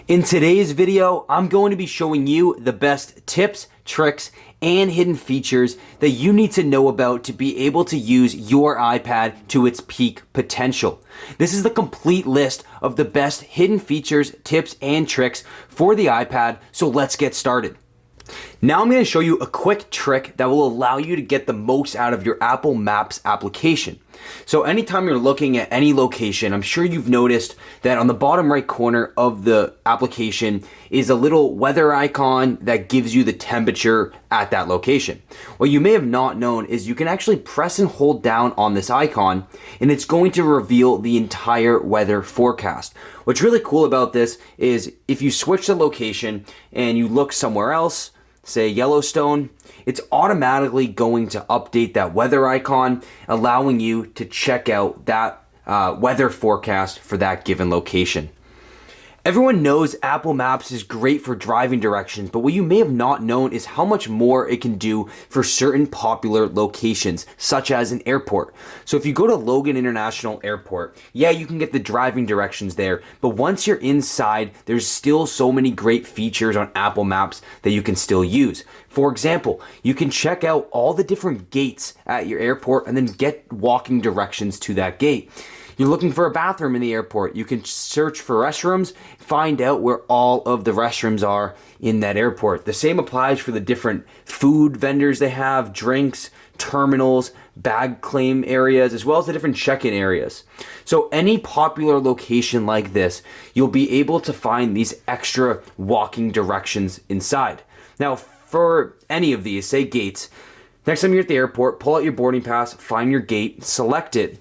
In today's video, I'm going to be showing you the best tips, tricks, and hidden features that you need to know about to be able to use your iPad to its peak potential. This is the complete list of the best hidden features, tips, and tricks for the iPad, so let's get started. Now I'm going to show you a quick trick that will allow you to get the most out of your Apple Maps application. So anytime you're looking at any location, I'm sure you've noticed that on the bottom right corner of the application is a little weather icon that gives you the temperature at that location. What you may have not known is you can actually press and hold down on this icon and it's going to reveal the entire weather forecast. What's really cool about this is if you switch the location and you look somewhere else, say Yellowstone, it's automatically going to update that weather icon, allowing you to check out that weather forecast for that given location. Everyone knows Apple Maps is great for driving directions, but what you may have not known is how much more it can do for certain popular locations, such as an airport. So if you go to Logan International Airport, yeah, you can get the driving directions there, but once you're inside, there's still so many great features on Apple Maps that you can still use. For example, you can check out all the different gates at your airport and then get walking directions to that gate. You're looking for a bathroom in the airport, you can search for restrooms, find out where all of the restrooms are in that airport. The same applies for the different food vendors they have, drinks, terminals, bag claim areas, as well as the different check-in areas. So any popular location like this, you'll be able to find these extra walking directions inside. Now, for any of these, say gates, next time you're at the airport, pull out your boarding pass, find your gate, select it.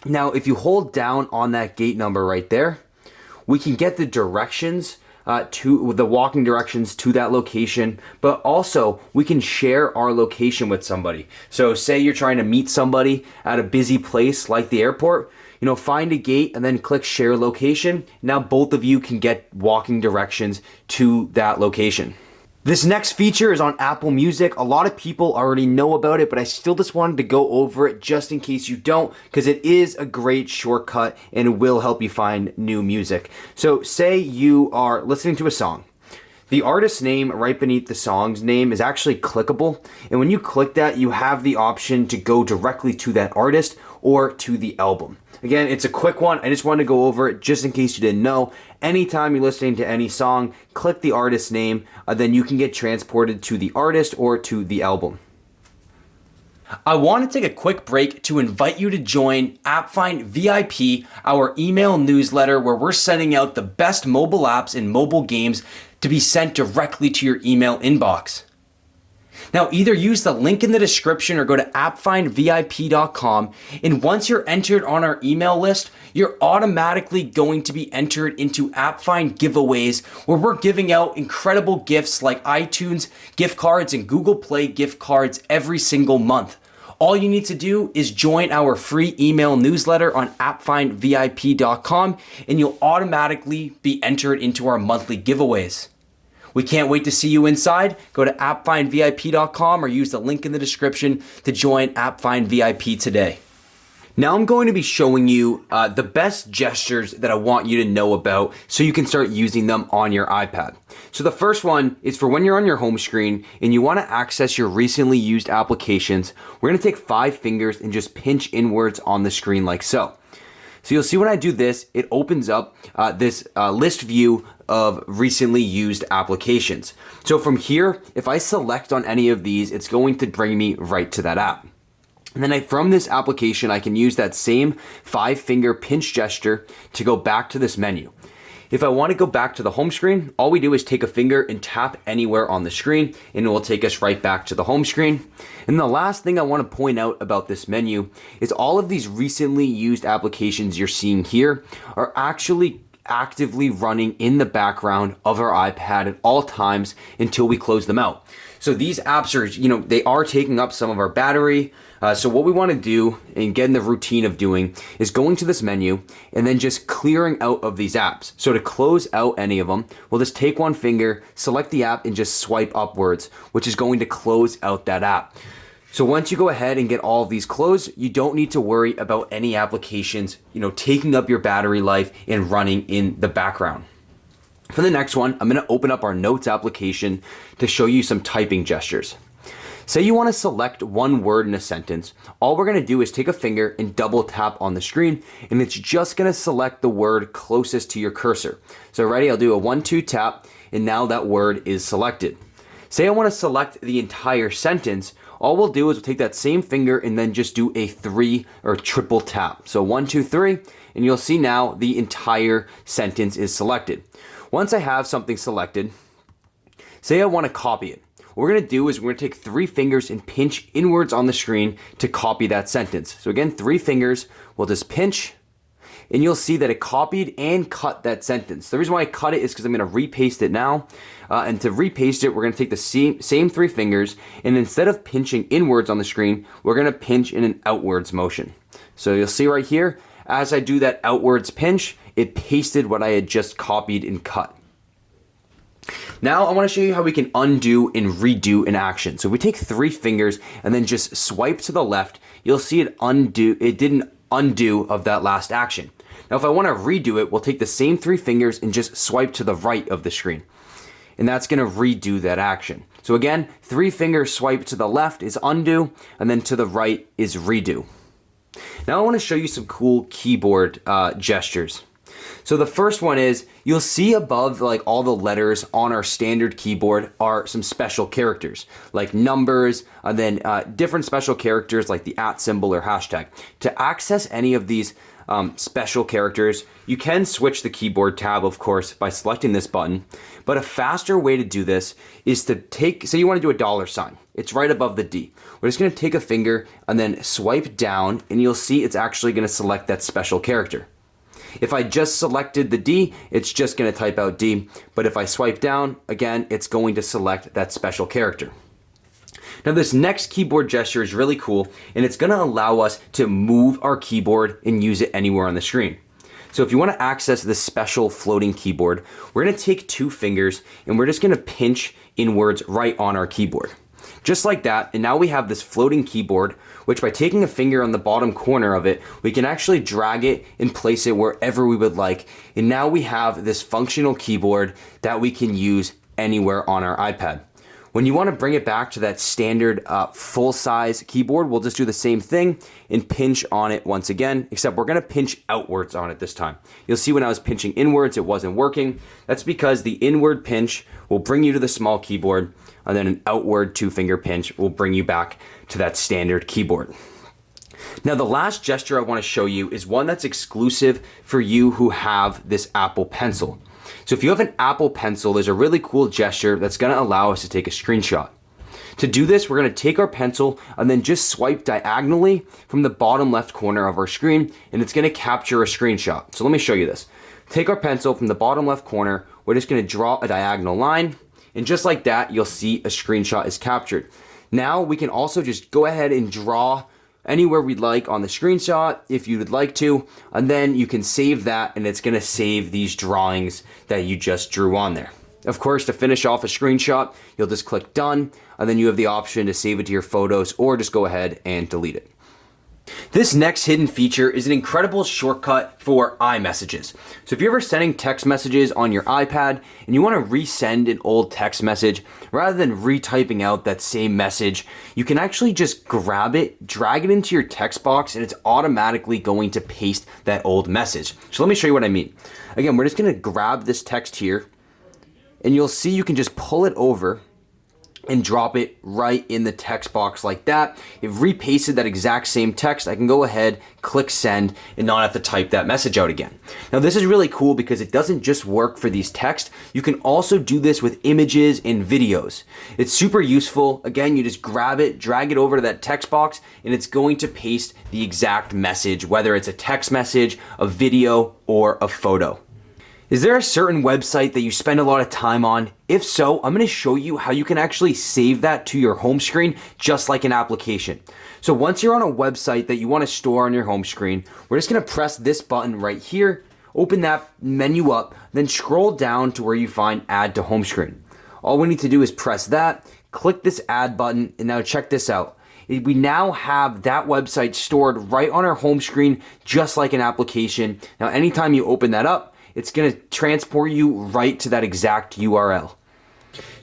Now, if you hold down on that gate number right there, we can get the directions to the walking directions to that location, but also we can share our location with somebody. So say you're trying to meet somebody at a busy place like the airport, find a gate and then click share location. Now both of you can get walking directions to that location. This next feature is on Apple Music. A lot of people already know about it, but I still just wanted to go over it just in case you don't, because it is a great shortcut and it will help you find new music. So say you are listening to a song. The artist's name right beneath the song's name is actually clickable. And when you click that, you have the option to go directly to that artist or to the album. Again, it's a quick one. I just wanted to go over it just in case you didn't know. Anytime you're listening to any song, click the artist's name, then you can get transported to the artist or to the album. I want to take a quick break to invite you to join AppFind VIP, our email newsletter where we're sending out the best mobile apps and mobile games to be sent directly to your email inbox. Now, either use the link in the description or go to appfindvip.com, and once you're entered on our email list, you're automatically going to be entered into AppFind giveaways where we're giving out incredible gifts like iTunes gift cards and Google Play gift cards every single month. All you need to do is join our free email newsletter on appfindvip.com and you'll automatically be entered into our monthly giveaways. We can't wait to see you inside. Go to appfindvip.com or use the link in the description to join AppFind VIP today. Now I'm going to be showing you the best gestures that I want you to know about so you can start using them on your iPad. So the first one is for when you're on your home screen and you want to access your recently used applications. We're going to take 5 fingers and just pinch inwards on the screen like so. So you'll see when I do this, it opens up this list view of recently used applications. So from here, if I select on any of these, it's going to bring me right to that app. And then from this application, I can use that same 5-finger pinch gesture to go back to this menu. If I want to go back to the home screen, all we do is take a finger and tap anywhere on the screen and it will take us right back to the home screen. And the last thing I want to point out about this menu is all of these recently used applications you're seeing here are actually actively running in the background of our iPad at all times until we close them out. So these apps are, they are taking up some of our battery. So what we want to do and get in the routine of doing is going to this menu and then just clearing out of these apps. So to close out any of them, we'll just take one finger, select the app and just swipe upwards, which is going to close out that app. So once you go ahead and get all of these closed, you don't need to worry about any applications, taking up your battery life and running in the background. For the next one, I'm going to open up our notes application to show you some typing gestures. Say you want to select one word in a sentence. All we're going to do is take a finger and double tap on the screen, and it's just going to select the word closest to your cursor. So ready? I'll do a 1-2 tap, and now that word is selected. Say I want to select the entire sentence. All we'll do is we'll take that same finger and then just do a 3 or triple tap. So 1, 2, 3, and you'll see now the entire sentence is selected. Once I have something selected, say I want to copy it. What we're going to do is we're going to take 3 fingers and pinch inwards on the screen to copy that sentence. So again, 3 fingers, we'll just pinch, and you'll see that it copied and cut that sentence. The reason why I cut it is because I'm going to repaste it now. And to repaste it, we're going to take the same 3 fingers, and instead of pinching inwards on the screen, we're going to pinch in an outwards motion. So you'll see right here, as I do that outwards pinch, it pasted what I had just copied and cut. Now I want to show you how we can undo and redo an action. So if we take 3 fingers and then just swipe to the left, you'll see it didn't undo of that last action. Now if I want to redo it, we'll take the same 3 fingers and just swipe to the right of the screen. And that's going to redo that action. So again, 3 finger swipe to the left is undo, and then to the right is redo. Now I want to show you some cool keyboard gestures. So the first one is, you'll see above like all the letters on our standard keyboard are some special characters like numbers, and then different special characters like the @ symbol or hashtag. To access any of these special characters, you can switch the keyboard tab, of course, by selecting this button. But a faster way to do this is to say you want to do a $sign. It's right above the D. We're just going to take a finger and then swipe down, and you'll see it's actually going to select that special character. If I just selected the D, it's just going to type out D. But if I swipe down, again, it's going to select that special character. Now this next keyboard gesture is really cool, and it's going to allow us to move our keyboard and use it anywhere on the screen. So if you want to access this special floating keyboard, we're going to take 2 fingers and we're just going to pinch inwards right on our keyboard. Just like that, and now we have this floating keyboard, which by taking a finger on the bottom corner of it, we can actually drag it and place it wherever we would like. And now we have this functional keyboard that we can use anywhere on our iPad. When you want to bring it back to that standard full-size keyboard, we'll just do the same thing and pinch on it once again, except we're going to pinch outwards on it this time. You'll see when I was pinching inwards, it wasn't working. That's because the inward pinch will bring you to the small keyboard, and then an outward 2-finger pinch will bring you back to that standard keyboard. Now the last gesture I want to show you is one that's exclusive for you who have this Apple Pencil. So if you have an Apple Pencil, there's a really cool gesture that's going to allow us to take a screenshot. To do this, we're going to take our pencil and then just swipe diagonally from the bottom left corner of our screen, and it's going to capture a screenshot. So let me show you this. Take our pencil from the bottom left corner, we're just going to draw a diagonal line, and just like that, you'll see a screenshot is captured. Now we can also just go ahead and draw anywhere we'd like on the screenshot if you would like to, and then you can save that, and it's going to save these drawings that you just drew on there. Of course, to finish off a screenshot, you'll just click done, and then you have the option to save it to your photos or just go ahead and delete it. This next hidden feature is an incredible shortcut for iMessages. So if you're ever sending text messages on your iPad and you want to resend an old text message, rather than retyping out that same message, you can actually just grab it, drag it into your text box, and it's automatically going to paste that old message. So let me show you what I mean. Again, we're just going to grab this text here, and you'll see you can just pull it over and drop it right in the text box like that. It repasted that exact same text. I can go ahead, click send, and not have to type that message out again. Now this is really cool because it doesn't just work for these texts. You can also do this with images and videos. It's super useful. Again, you just grab it, drag it over to that text box, and it's going to paste the exact message, whether it's a text message, a video, or a photo. Is there a certain website that you spend a lot of time on? If so, I'm going to show you how you can actually save that to your home screen just like an application. So once you're on a website that you want to store on your home screen, we're just going to press this button right here, open that menu up, then scroll down to where you find Add to Home Screen. All we need to do is press that, click this Add button, and now check this out. We now have that website stored right on our home screen just like an application. Now anytime you open that up, it's going to transport you right to that exact URL.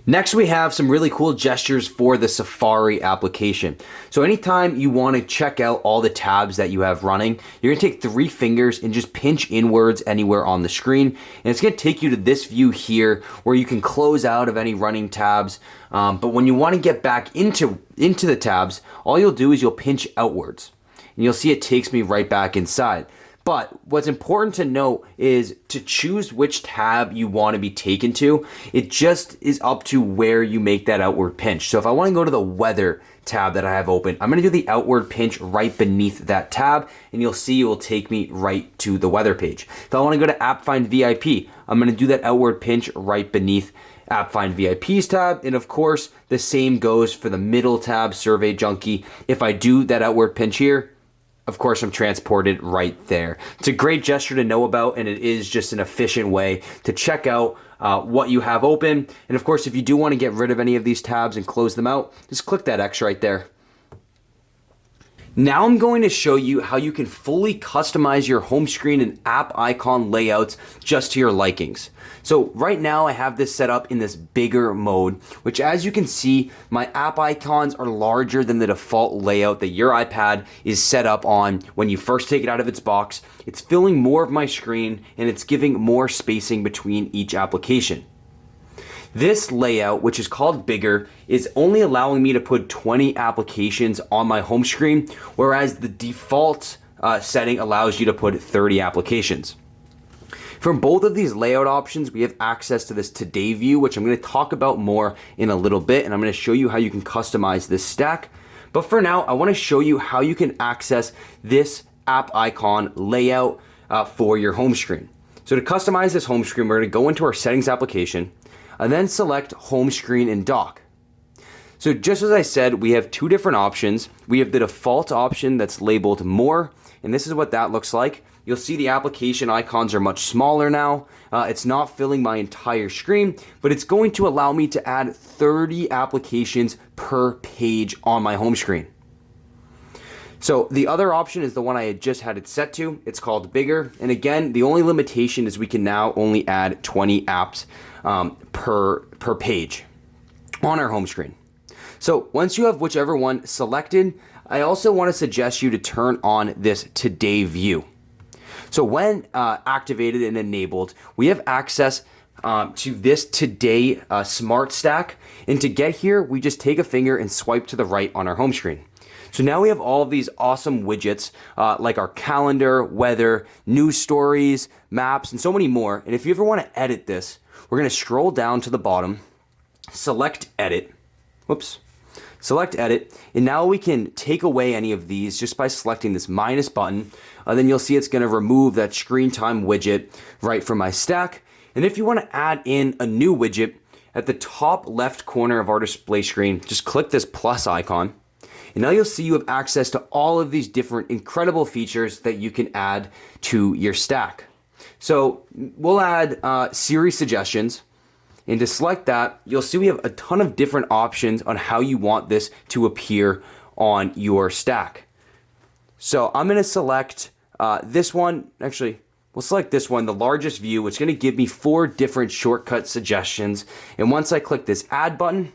Next, we have some really cool gestures for the Safari application. So anytime you want to check out all the tabs that you have running, you're going to take 3 fingers and just pinch inwards anywhere on the screen. And it's going to take you to this view here where you can close out of any running tabs. But when you want to get back into the tabs, all you'll do is you'll pinch outwards. And you'll see it takes me right back inside. But what's important to note is to choose which tab you want to be taken to. It just is up to where you make that outward pinch. So if I want to go to the weather tab that I have open, I'm going to do the outward pinch right beneath that tab, and you'll see it will take me right to the weather page. If I want to go to AppFind VIP, I'm going to do that outward pinch right beneath AppFind VIP's tab. And of course, the same goes for the middle tab, Survey Junkie. If I do that outward pinch here, of course, I'm transported right there. It's a great gesture to know about, and it is just an efficient way to check out what you have open. And of course, if you do want to get rid of any of these tabs and close them out, just click that X right there. Now I'm going to show you how you can fully customize your home screen and app icon layouts just to your likings. So right now I have this set up in this bigger mode, which as you can see, my app icons are larger than the default layout that your iPad is set up on when you first take it out of its box. It's filling more of my screen and it's giving more spacing between each application. This layout, which is called bigger, is only allowing me to put 20 applications on my home screen, whereas the default setting allows you to put 30 applications. From both of these layout options, we have access to this Today view, which I'm going to talk about more in a little bit, and I'm going to show you how you can customize this stack. But for now, I want to show you how you can access this app icon layout for your home screen. So to customize this home screen, we're going to go into our settings application, and then select home screen and dock. So just as I said, we have 2 different options. We have the default option that's labeled more, and this is what that looks like. You'll see the application icons are much smaller now. It's not filling my entire screen, but it's going to allow me to add 30 applications per page on my home screen. So the other option is the one I had just had it set to. It's called bigger. And again, the only limitation is we can now only add 20 apps per page on our home screen. So once you have whichever one selected, I also want to suggest you to turn on this Today view. So when activated and enabled, we have access to this Today Smart Stack. And to get here, we just take a finger and swipe to the right on our home screen. So now we have all of these awesome widgets like our calendar, weather, news stories, maps, and so many more. And if you ever want to edit this, we're going to scroll down to the bottom, select edit, select edit, and now we can take away any of these just by selecting this minus button. Then you'll see it's going to remove that screen time widget right from my stack. And if you want to add in a new widget, at the top left corner of our display screen, just click this plus icon. And now you'll see you have access to all of these different incredible features that you can add to your stack. So we'll add Siri suggestions. And to select that, you'll see we have a ton of different options on how you want this to appear on your stack. So I'm going to select this one. Actually, we'll select this one, the largest view. It's going to give me 4 different shortcut suggestions. And once I click this add button,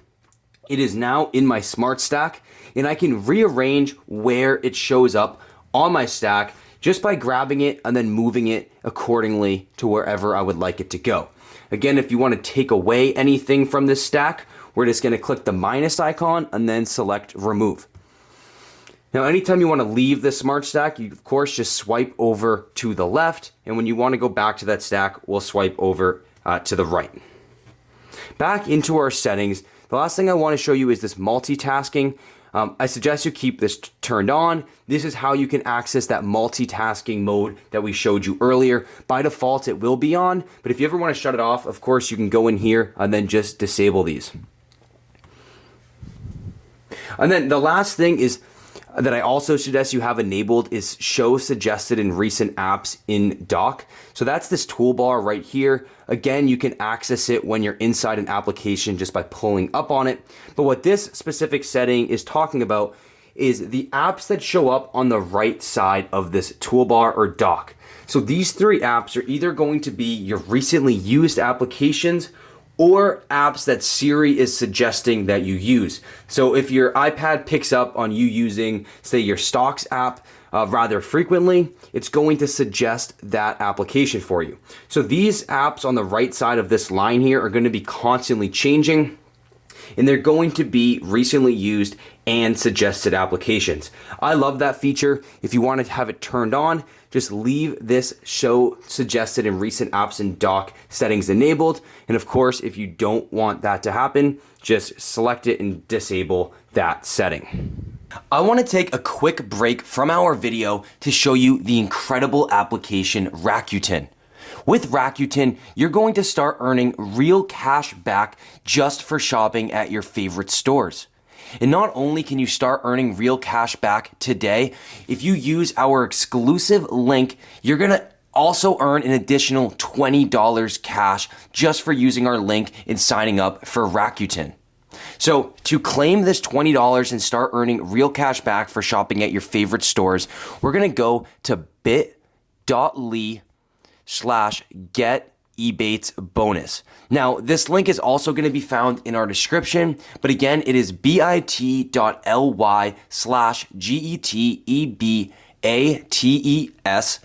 it is now in my smart stack, and I can rearrange where it shows up on my stack just by grabbing it and then moving it accordingly to wherever I would like it to go. Again, if you want to take away anything from this stack, we're just going to click the minus icon and then select remove. Now, anytime you want to leave the smart stack, you of course just swipe over to the left, and when you want to go back to that stack, we'll swipe over to the right. Back into our settings, the last thing I want to show you is this multitasking. I suggest you keep this turned on. This is how you can access that multitasking mode that we showed you earlier. By default, it will be on, but if you ever want to shut it off, of course, you can go in here and then just disable these. And then the last thing is that I also suggest you have enabled is show suggested in recent apps in dock. So that's this toolbar right here. Again, you can access it when you're inside an application just by pulling up on it. But what this specific setting is talking about is the apps that show up on the right side of this toolbar or dock. So these three apps are either going to be your recently used applications or apps that Siri is suggesting that you use. So if your iPad picks up on you using, say, your Stocks app rather frequently, it's going to suggest that application for you. So these apps on the right side of this line here are going to be constantly changing, and they're going to be recently used and suggested applications. I love that feature. If you want to have it turned on, just leave this show suggested in recent apps and dock settings enabled. And of course, if you don't want that to happen, just select it and disable that setting. I want to take a quick break from our video to show you the incredible application Rakuten. With Rakuten, you're going to start earning real cash back just for shopping at your favorite stores. And not only can you start earning real cash back today, if you use our exclusive link, you're going to also earn an additional $20 cash just for using our link and signing up for Rakuten. So to claim this $20 and start earning real cash back for shopping at your favorite stores, we're going to go to bit.ly/get-ebates-bonus. Now, this link is also going to be found in our description, but again, it is bit.ly/GETEBATESBONUS.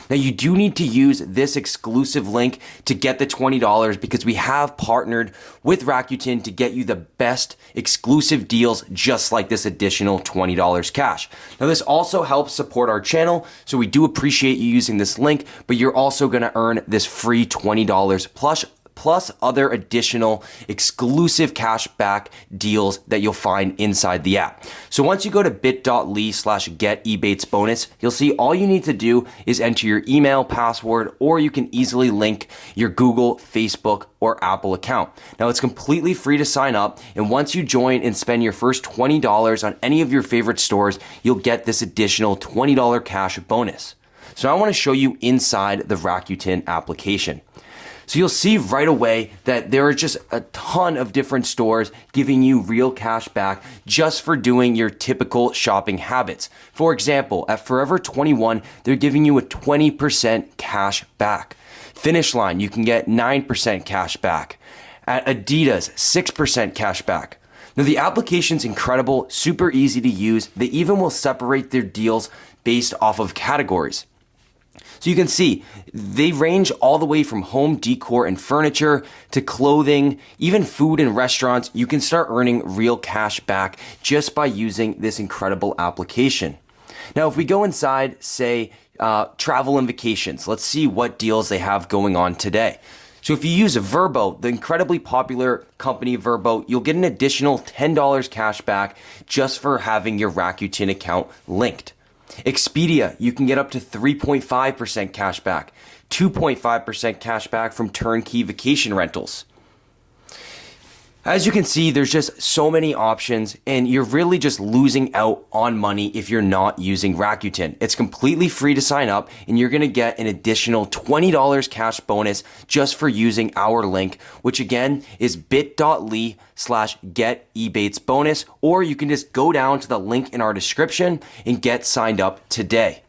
Now, you do need to use this exclusive link to get the $20 because we have partnered with Rakuten to get you the best exclusive deals just like this additional $20 cash. Now, this also helps support our channel, so we do appreciate you using this link, but you're also going to earn this free $20 plus other additional exclusive cashback deals that you'll find inside the app. So once you go to bit.ly/get-ebates-bonus, you'll see all you need to do is enter your email, password, or you can easily link your Google, Facebook, or Apple account. Now, it's completely free to sign up, and once you join and spend your first $20 on any of your favorite stores, you'll get this additional $20 cash bonus. So I want to show you inside the Rakuten application. So you'll see right away that there are just a ton of different stores giving you real cash back just for doing your typical shopping habits. For example, at Forever 21, they're giving you a 20% cash back. Finish Line, you can get 9% cash back. At Adidas, 6% cash back. Now the application's incredible, super easy to use. They even will separate their deals based off of categories. So you can see they range all the way from home decor and furniture to clothing, even food and restaurants. You can start earning real cash back just by using this incredible application. Now, if we go inside, say, travel and vacations, let's see what deals they have going on today. So if you use Vrbo, the incredibly popular company Vrbo, you'll get an additional $10 cash back just for having your Rakuten account linked. Expedia, you can get up to 3.5% cash back, 2.5% cash back from turnkey vacation rentals. As you can see, there's just so many options, and you're really just losing out on money if you're not using Rakuten. It's completely free to sign up, and you're going to get an additional $20 cash bonus just for using our link, which again is bit.ly/get-ebates-bonus, or you can just go down to the link in our description and get signed up today.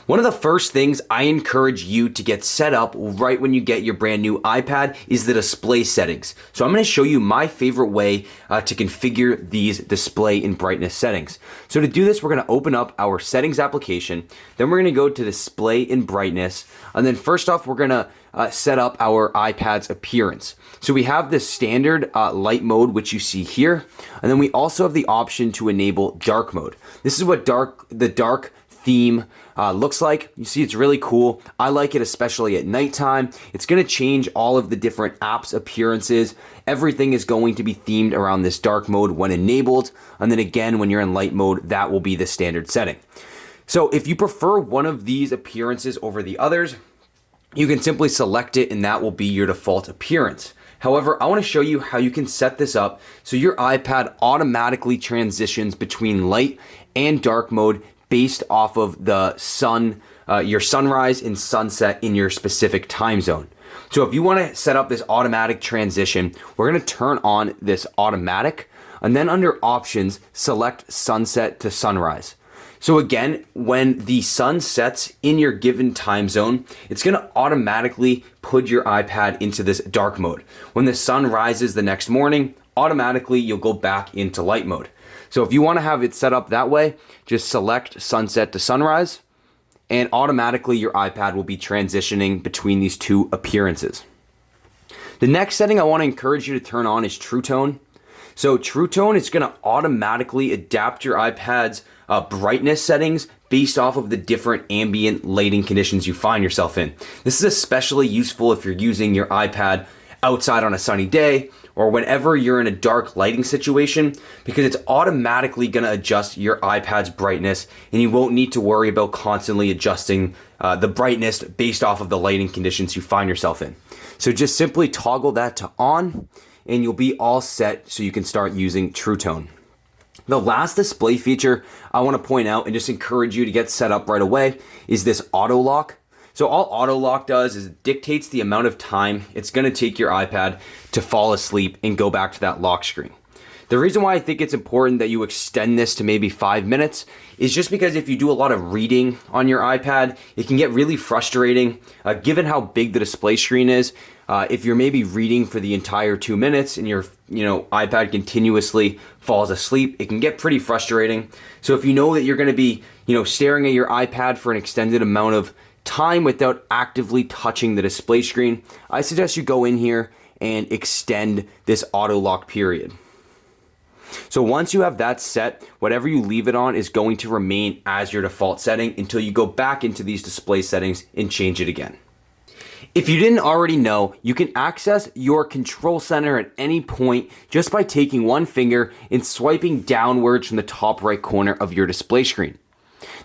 One of the first things I encourage you to get set up right when you get your brand new iPad is the display settings. So I'm going to show you my favorite way to configure these display and brightness settings. So to do this, we're going to open up our settings application. Then we're going to go to display and brightness. And then first off, we're going to set up our iPad's appearance. So we have the standard light mode, which you see here. And then we also have the option to enable dark mode. This is what the dark theme looks like. You see, it's really cool. I like it, especially at nighttime. It's going to change all of the different apps appearances. Everything is going to be themed around this dark mode when enabled. And then again, when you're in light mode, that will be the standard setting. So if you prefer one of these appearances over the others, you can simply select it and that will be your default appearance. However, I want to show you how you can set this up so your iPad automatically transitions between light and dark mode based off of the your sunrise and sunset in your specific time zone. So if you want to set up this automatic transition, we're going to turn on this automatic, and then under options, select sunset to sunrise. So again, when the sun sets in your given time zone, it's going to automatically put your iPad into this dark mode. When the sun rises the next morning, automatically you'll go back into light mode. So if you want to have it set up that way, just select sunset to sunrise, and automatically your iPad will be transitioning between these two appearances. The next setting I want to encourage you to turn on is True Tone. So True Tone is going to automatically adapt your iPad's brightness settings based off of the different ambient lighting conditions you find yourself in. This is especially useful if you're using your iPad outside on a sunny day or whenever you're in a dark lighting situation, because it's automatically going to adjust your iPad's brightness and you won't need to worry about constantly adjusting the brightness based off of the lighting conditions you find yourself in. So just simply toggle that to on and you'll be all set so you can start using True Tone. The last display feature I want to point out and just encourage you to get set up right away is this auto lock. So all auto lock does is it dictates the amount of time it's going to take your iPad to fall asleep and go back to that lock screen. The reason why I think it's important that you extend this to maybe 5 minutes is just because if you do a lot of reading on your iPad, it can get really frustrating given how big the display screen is. If you're maybe reading for the entire 2 minutes and your iPad continuously falls asleep, it can get pretty frustrating. So if you know that you're going to be staring at your iPad for an extended amount of time without actively touching the display screen, I suggest you go in here and extend this auto lock period. So once you have that set, whatever you leave it on is going to remain as your default setting until you go back into these display settings and change it again. If you didn't already know, you can access your control center at any point just by taking one finger and swiping downwards from the top right corner of your display screen.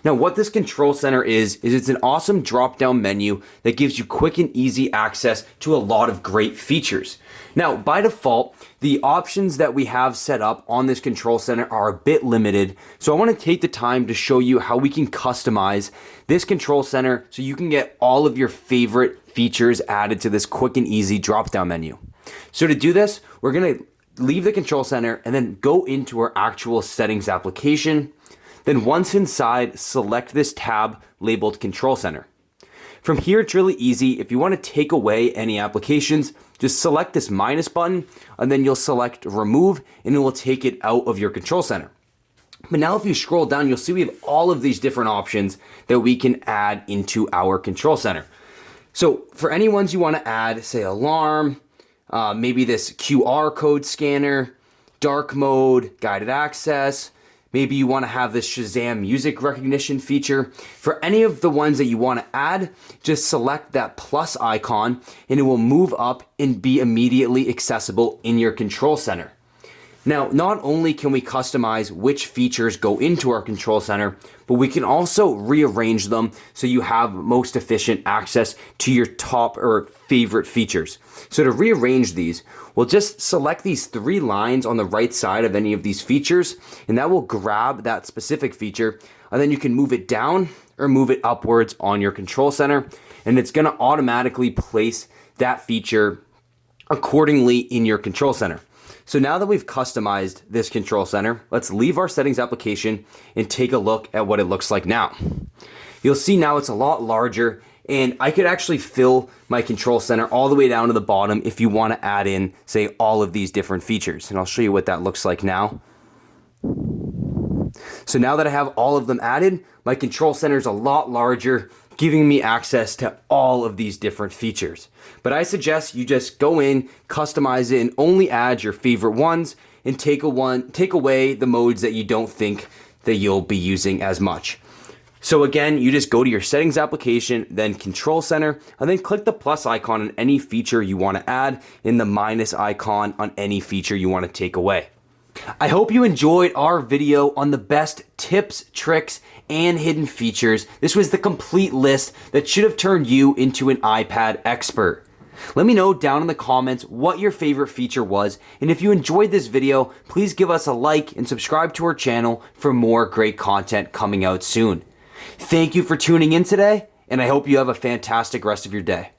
Now, what this control center is it's an awesome drop-down menu that gives you quick and easy access to a lot of great features. Now, by default, the options that we have set up on this control center are a bit limited, so I want to take the time to show you how we can customize this control center so you can get all of your favorite features added to this quick and easy drop-down menu. So to do this, we're going to leave the control center and then go into our actual settings application. Then once inside, select this tab labeled Control Center. From here, it's really easy. If you want to take away any applications, just select this minus button and then you'll select Remove and it will take it out of your control center. But now if you scroll down, you'll see we have all of these different options that we can add into our control center. So for any ones you want to add, say alarm, maybe this QR code scanner, dark mode, guided access, maybe you want to have this Shazam music recognition feature. For any of the ones that you want to add, just select that plus icon and it will move up and be immediately accessible in your control center. Now, not only can we customize which features go into our control center, but we can also rearrange them so you have most efficient access to your top or favorite features. So to rearrange these, we'll just select these 3 lines on the right side of any of these features, and that will grab that specific feature, and then you can move it down or move it upwards on your control center, and it's gonna automatically place that feature accordingly in your control center. So now that we've customized this control center, let's leave our settings application and take a look at what it looks like now. You'll see now it's a lot larger and I could actually fill my control center all the way down to the bottom if you want to add in, say, all of these different features. And I'll show you what that looks like now. So now that I have all of them added, my control center is a lot larger, giving me access to all of these different features. But I suggest you just go in, customize it, and only add your favorite ones and take away the modes that you don't think that you'll be using as much. So again, you just go to your settings application, then control center, and then click the plus icon on any feature you want to add and the minus icon on any feature you want to take away. I hope you enjoyed our video on the best tips, tricks, and hidden features. This was the complete list that should have turned you into an iPad expert. Let me know down in the comments what your favorite feature was, and if you enjoyed this video, please give us a like and subscribe to our channel for more great content coming out soon. Thank you for tuning in today, and I hope you have a fantastic rest of your day.